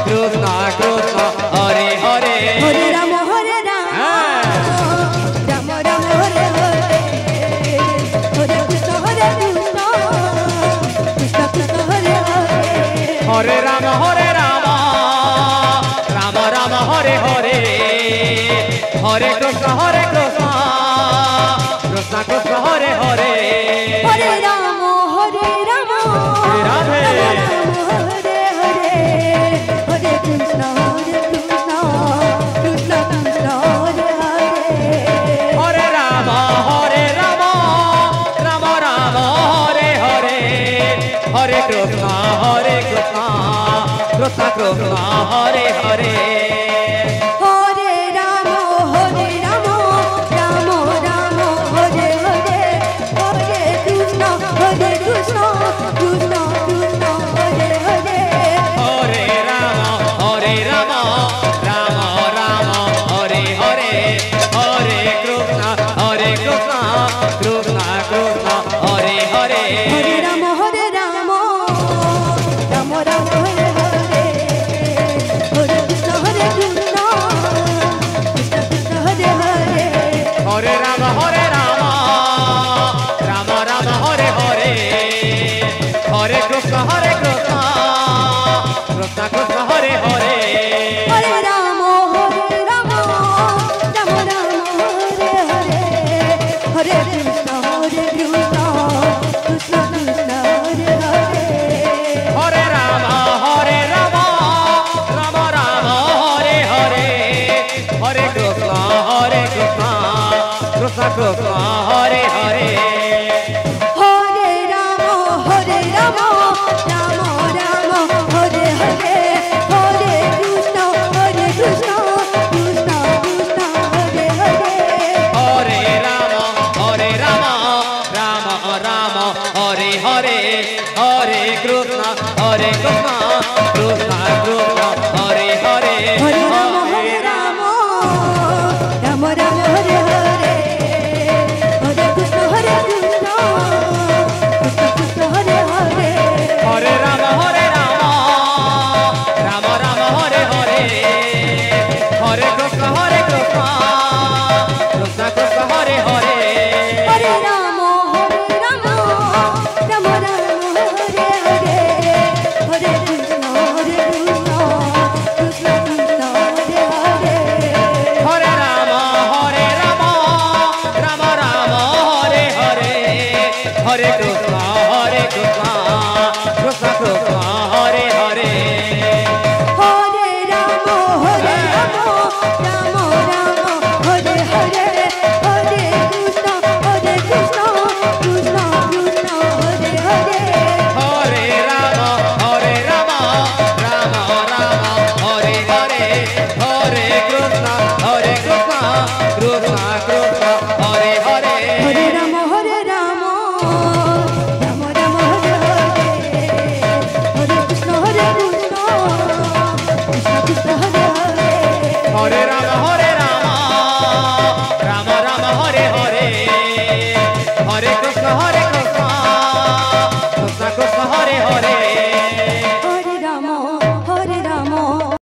Krishna Krishna Hare Hare Hare Ram Ram Ram Hare Hare Hare Krishna Krishna Krishna Hare Hare Hare Ram Ram Ram Hare Hare Hare Krishna Krishna Krishna Krishna Hare Hare Hare Ram Radhe Hare Hare Hare Krishna Krishna Krishna Krishna Hare Hare Hare Ram Ram Ram Hare Hare Hare Krishna Krishna Krishna Krishna Hare Hare Hare Ram Ram Ram Hare Hare Hare Krishna Krishna Krishna Krishna Hare Hare Hare Ram Ram Ram Hare Hare Hare Krishna Krishna Krishna Krishna Hare Hare Hare Ram Ram Ram Hare Hare Hare Krishna Krishna Krishna Krishna Hare Hare Hare Ram Ram Ram Hare Hare Hare Krishna Krishna Krishna Krishna Hare Hare Hare Ram Ram Ram Hare Hare Hare Krishna Krishna Krishna Krishna Hare Hare Hare Ram Ram Ram Hare Hare Hare Krishna Krishna Krishna Krishna Hare Hare Hare Ram Ram Ram Hare Hare Hare Krishna Krishna Krishna Krishna Hare Hare Hare Ram Ram Ram Hare Hare Hare Krishna Krishna Krishna Krishna Hare Hare Hare Ram Ram Ram Ram Hare Hare Hare Krishna Krishna Krishna Krishna Hare Hare Hare Ram Ram Ram Hare Hare Hare Krishna Krishna Krishna Krishna Hare Hare Hare Ram Ram Ram Hare Hare Hare Krishna Krishna Krishna Krishna Hare Hare Hare Ram Ram Ram Hare Hare Hare Krishna Krishna Krishna Krishna Hare Hare Hare Ram Ram